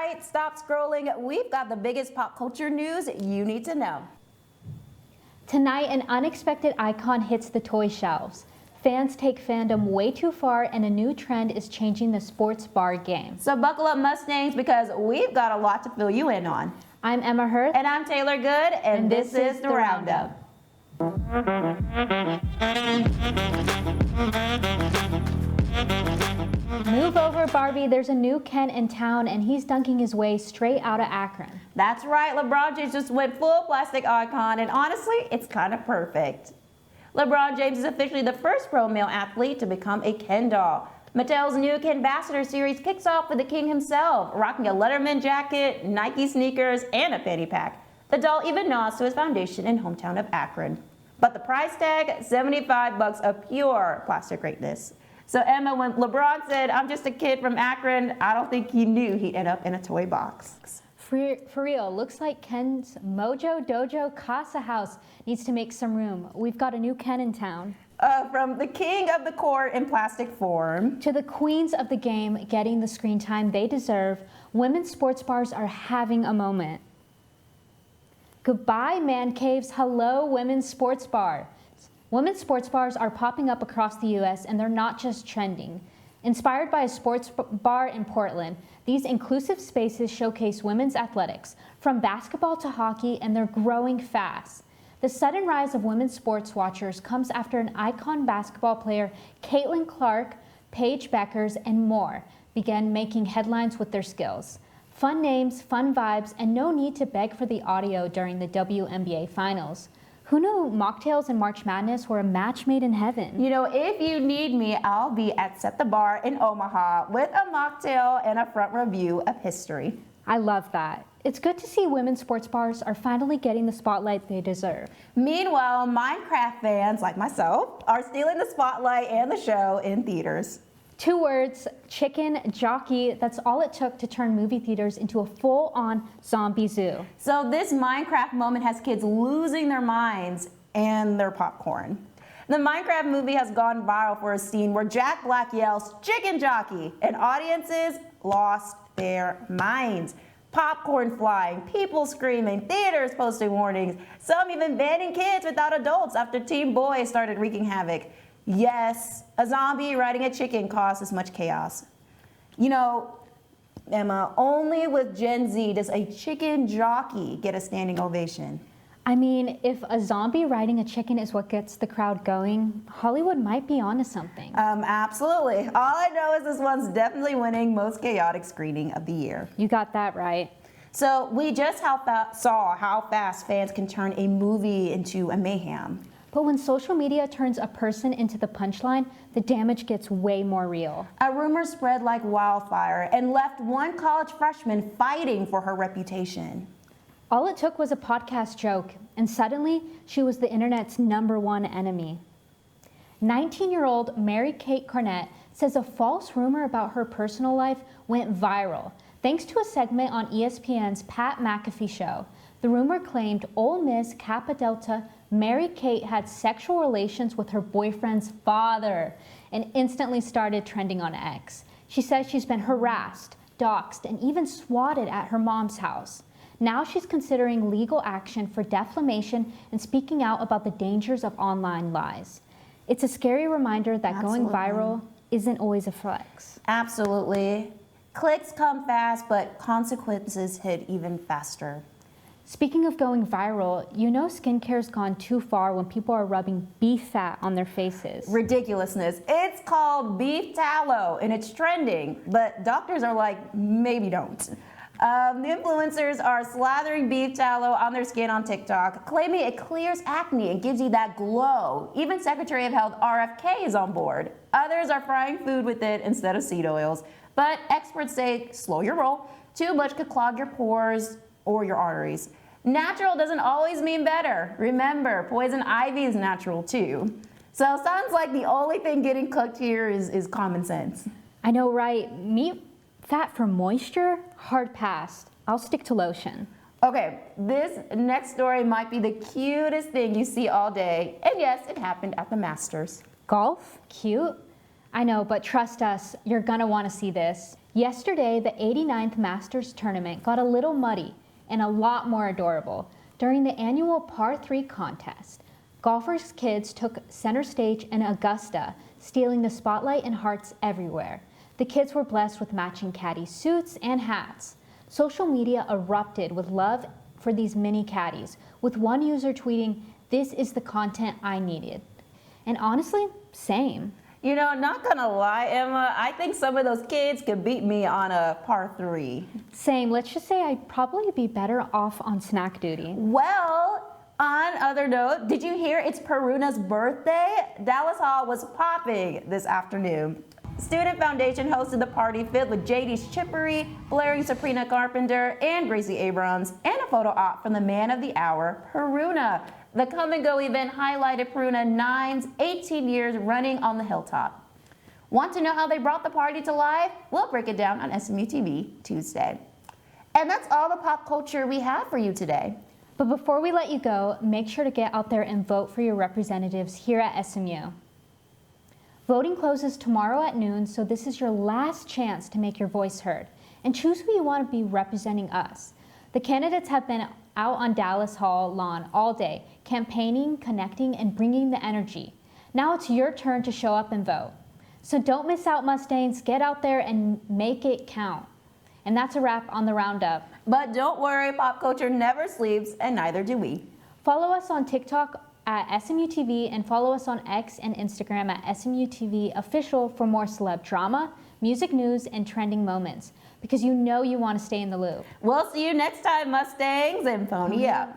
right, stop scrolling. We've got the biggest pop culture news you need to know. Tonight, an unexpected icon hits the toy shelves. Fans take fandom way too far, and a new trend is changing the sports bar game. So buckle up, Mustangs, because we've got a lot to fill you in on. I'm Emma Hurth. And I'm Taylor Good, and this is the Roundup. Move over, Barbie. There's a new Ken in town, and he's dunking his way straight out of Akron. That's right, LeBron James just went full plastic icon, and honestly, it's kind of perfect. LeBron James is officially the first pro male athlete to become a Ken doll. Mattel's new Ken Ambassador series kicks off with the king himself, rocking a Letterman jacket, Nike sneakers, and a fanny pack. The doll even nods to his foundation and hometown of Akron. But the price tag, $75 of pure plastic greatness. So Emma, when LeBron said, "I'm just a kid from Akron," I don't think he knew he'd end up in a toy box. For real, looks like Ken's Mojo Dojo Casa House needs to make some room. We've got a new Ken in town. From the king of the court in plastic form to the queens of the game getting the screen time they deserve, women's sports bars are having a moment. Goodbye, man caves. Hello, women's sports bars. Women's sports bars are popping up across the U.S., and they're not just trending. Inspired by a sports bar in Portland, these inclusive spaces showcase women's athletics, from basketball to hockey, and they're growing fast. The sudden rise of women's sports watchers comes after an icon basketball player, Caitlin Clark, Paige Beckers, and more began making headlines with their skills. Fun names, fun vibes, and no need to beg for the audio during the WNBA Finals. Who knew mocktails and March Madness were a match made in heaven? You know, if you need me, I'll be at Set the Bar in Omaha with a mocktail and a front review of history. I love that. It's good to see women's sports bars are finally getting the spotlight they deserve. Meanwhile, Minecraft fans like myself are stealing the spotlight and the show in theaters. 2 words, chicken jockey. That's all it took to turn movie theaters into a full-on zombie zoo. So this Minecraft moment has kids losing their minds and their popcorn. The Minecraft movie has gone viral for a scene where Jack Black yells, "Chicken jockey," and audiences lost their minds. Popcorn flying, people screaming, theaters posting warnings, some even banning kids without adults after Teen Boy started wreaking havoc. Yes, a zombie riding a chicken caused as much chaos. You know, Emma, only with Gen Z does a chicken jockey get a standing ovation. I mean, if a zombie riding a chicken is what gets the crowd going, Hollywood might be onto something. Absolutely. All I know is this one's definitely winning most chaotic screening of the year. You got that right. So we just saw how fast fans can turn a movie into a mayhem. But when social media turns a person into the punchline, the damage gets way more real. A rumor spread like wildfire and left one college freshman fighting for her reputation. All it took was a podcast joke, and suddenly she was the internet's #1 enemy. 19-year-old Mary Kate Cornett says a false rumor about her personal life went viral thanks to a segment on ESPN's Pat McAfee show. The rumor claimed Ole Miss Kappa Delta Mary Kate had sexual relations with her boyfriend's father and instantly started trending on X. She says she's been harassed, doxxed, and even swatted at her mom's house. Now she's considering legal action for defamation and speaking out about the dangers of online lies. It's a scary reminder that going viral isn't always a flex. Absolutely. Clicks come fast, but consequences hit even faster. Speaking of going viral, you know skincare's gone too far when people are rubbing beef fat on their faces. Ridiculousness. It's called beef tallow, and it's trending, but doctors are like, maybe don't. The influencers are slathering beef tallow on their skin on TikTok, claiming it clears acne and gives you that glow. Even Secretary of Health RFK is on board. Others are frying food with it instead of seed oils. But experts say, slow your roll. Too much could clog your pores or your arteries. Natural doesn't always mean better. Remember, poison ivy is natural too. So it sounds like the only thing getting cooked here is common sense. I know, right? Meat fat for moisture? Hard pass. I'll stick to lotion. Okay, this next story might be the cutest thing you see all day. And yes, it happened at the Masters. Golf? Cute? I know, but trust us, you're gonna wanna see this. Yesterday, the 89th Masters tournament got a little muddy and a lot more adorable. During the annual Par 3 contest, golfers' kids took center stage in Augusta, stealing the spotlight and hearts everywhere. The kids were blessed with matching caddy suits and hats. Social media erupted with love for these mini caddies, with one user tweeting, "This is the content I needed." And honestly, same. You know, not gonna lie, Emma, I think some of those kids could beat me on a par 3. Same. Let's just say I'd probably be better off on snack duty. Well, on other note, did you hear it's Peruna's birthday? Dallas Hall was popping this afternoon. Student Foundation hosted the party filled with JD's Chippery, blaring Sabrina Carpenter, and Gracie Abrams, and a photo op from the man of the hour, Peruna. The come and go event highlighted Peruna 9's 18 years running on the hilltop. Want to know how they brought the party to life? We'll break it down on SMU TV Tuesday. And that's all the pop culture we have for you today. But before we let you go, make sure to get out there and vote for your representatives here at SMU. Voting closes tomorrow at noon, so this is your last chance to make your voice heard and choose who you want to be representing us. The candidates have been out on Dallas Hall lawn all day, campaigning, connecting, and bringing the energy. Now it's your turn to show up and vote. So don't miss out, Mustangs. Get out there and make it count. And that's a wrap on the Roundup. But don't worry, pop culture never sleeps, and neither do we. Follow us on TikTok at SMU TV and follow us on X and Instagram at SMU TV Official for more celeb drama, music news, and trending moments, because you know you want to stay in the loop. We'll see you next time, Mustangs, and pony up.